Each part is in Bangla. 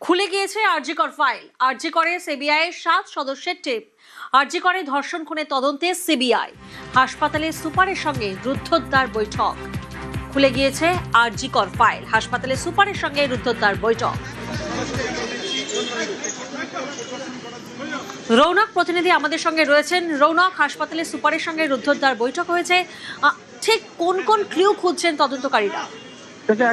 খুলে গিয়েছে আরজিকর ফাইল। আরজিকরে সিবিআই 7 সদস্যের টিম। আরজিকরে ধর্ষণ খুনে তদন্তে সিবিআই। হাসপাতালে সুপারের সঙ্গে রুদ্ধদ্বার বৈঠক। খুলে গিয়েছে আরজিকর ফাইল। হাসপাতালে সুপারের সঙ্গে রুদ্ধদ্বার বৈঠক। রৌনক প্রতিনিধি আমাদের সঙ্গে রয়েছেন। রৌনক, হাসপাতালে সুপারের সঙ্গে রুদ্ধদ্বার বৈঠক হয়েছে, ঠিক কোন কোন ক্লু খুঁজছেন তদন্তকারীরা?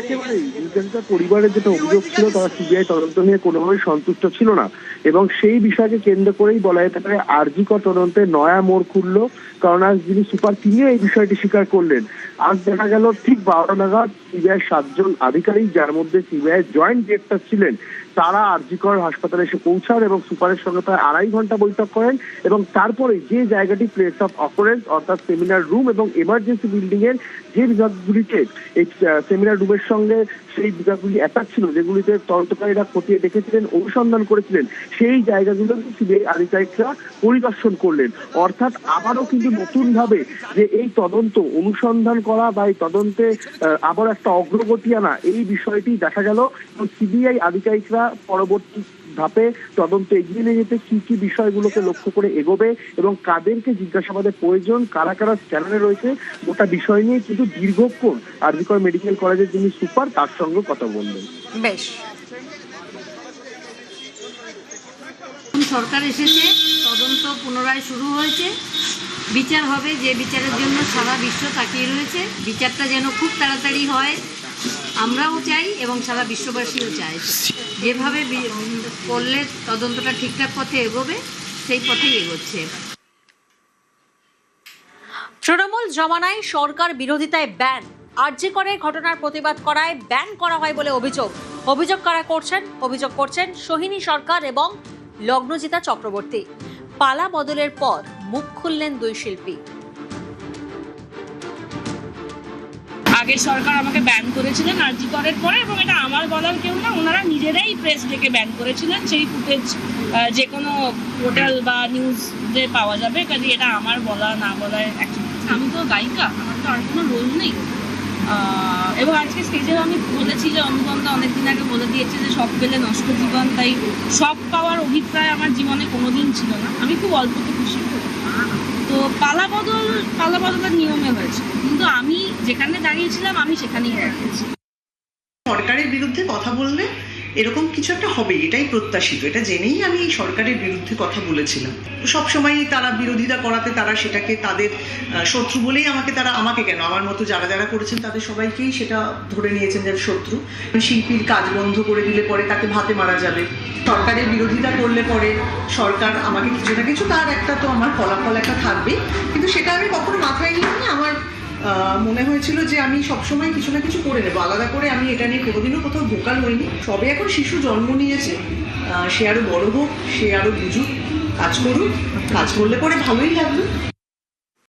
একেবারেই নির্যাতিতার পরিবারের যেটা অভিযোগ ছিল, তারা সিবিআই তদন্ত নিয়ে কোনোভাবেই সন্তুষ্ট ছিল না এবং সেই বিষয়কে কেন্দ্র করেই বলা যেতে পারে আরজিকর তদন্তে নয়া মোড় খুললো। কারণ আজ যিনি সুপার তিনিও এই বিষয়টি স্বীকার করলেন। আজ দেখা গেল ঠিক 12টা নাগাদ সিবিআই 7 জন আধিকারিক, যার মধ্যে সিবিআই জয়েন্ট ডিরেক্টর ছিলেন, তারা আরজিকর হাসপাতালে এসে পৌঁছান এবং সুপারের সঙ্গে প্রায় 2.5 ঘন্টা বৈঠক করেন এবং তারপরে যে জায়গাটি প্লেস অফ অফারেন্স অর্থাৎ সেমিনার রুম এবং এমার্জেন্সি বিল্ডিং এর যে বিভাগগুলিতে এই সেমিনার রুমের সঙ্গে সেই বিভাগগুলি অ্যাটাচ ছিল, যেগুলিতে তদন্তকারীরা খতিয়ে দেখেছিলেন, অনুসন্ধান করেছিলেন, সেই জায়গাগুলো সিবিআই আধিকারিকরা পরিদর্শন করলেন। অর্থাৎ আবারও কিন্তু নতুন ভাবে যে এই তদন্ত অনুসন্ধান করা বা এই তদন্তে আবার একটা অগ্রগতি আনা, এই বিষয়টি দেখা গেল। সিবিআই আধিকারিকরা পরবর্তী ধাপে তদন্ত এগিয়ে নিয়ে যেতে কি কি বিষয়গুলোকে লক্ষ্য করে এগোবে এবং কাদেরকে জিজ্ঞাসাবাদের প্রয়োজন, কারা কারা স্ক্যানারে রয়েছে, গোটা বিষয় নিয়ে কিন্তু দীর্ঘক্ষণ আরজিকর মেডিকেল কলেজের যিনি সুপার তার সঙ্গে কথা বললেন। বেশ, সরকার এসেছে, তদন্ত পুনরায় শুরু হয়েছে, বিচার হবে, যে বিচারের জন্য সারা বিশ্ব তাকিয়ে রয়েছে। বিচারটা যেন খুব তাড়াতাড়ি হয় আমরাও চাই এবং সারা বিশ্ববাসীও চায়। যেভাবে করলে তদন্তটা ঠিকঠাক পথে এগোবে, সেই পথেই এগোচ্ছে। তৃণমূল জমানায় সরকার বিরোধিতায় ব্যান, আরজিকরে ঘটনার প্রতিবাদ করায় ব্যান করা হয় বলে অভিযোগ কারা করছেন? অভিযোগ করছেন সোহিনী সরকার এবং লগ্নজিতা চক্রবর্তী। পালা বদলের পর মুখ খুললেন দুই শিল্পী। আগের সরকার আমাকে ব্যান করেছিলেন আরজিকরের পরে, এবং এটা আমার বলার কেউ না, ওনারা নিজেরাই প্রেস ডেকে ব্যান করেছিলেন। সেই ফুটেজ যে কোনো পোর্টাল বা নিউজে পাওয়া যাবে, কাজে এটা আমার বলা না বলায় আমি তো গায়িকা, আমার তো আর কোনো রোল নেই। এবং আজকে স্টেজেও আমি বলেছি যে অনুবন্ধা অনেকদিন আগে বলে দিয়েছে যে সব পেলে নষ্ট জীবন, তাই সব পাওয়ার অভিপ্রায় আমার জীবনে কোনোদিন ছিল না। আমি খুব অল্পতে খুশি। তো পালা বদলের নিয়মে হয়েছে, কিন্তু আমি যেখানে দাঁড়িয়েছিলাম আমি সেখানেই দাঁড়িয়েছি। সরকারের বিরুদ্ধে কথা বললে এরকম কিছু একটা হবে, এটাই প্রত্যাশিত। এটা জেনেই আমি এই সরকারের বিরুদ্ধে কথা বলেছিলাম। সবসময় তারা বিরোধিতা করাতে তারা সেটাকে তাদের শত্রু বলেই আমাকে কেন, আমার মতো যারা করেছেন তাদের সবাইকেই সেটা ধরে নিয়েছেন যে শত্রু। শিল্পীর কাজ বন্ধ করে দিলে পরে তাকে ভাতে মারা যাবে, সরকারের বিরোধিতা করলে পরে সরকার আমাকে কিছু না কিছু, তার একটা তো আমার ফলাফল একটা থাকবে। কিন্তু সেটা আমি কখনো মাথায় নিয়ে আমার মনে হয়েছিল যে আমি সবসময় কিছু না কিছু করে নেবো, আলাদা করে আমি এটা নিয়ে কোনোদিনও কোথাও ভোকাল হইনি। সবে এখন শিশু জন্ম নিয়েছে, সে আরো বড় হোক, সে আরো বুঝুক, কাজ করুক, কাজ করলে পরে ভালোই লাগবে।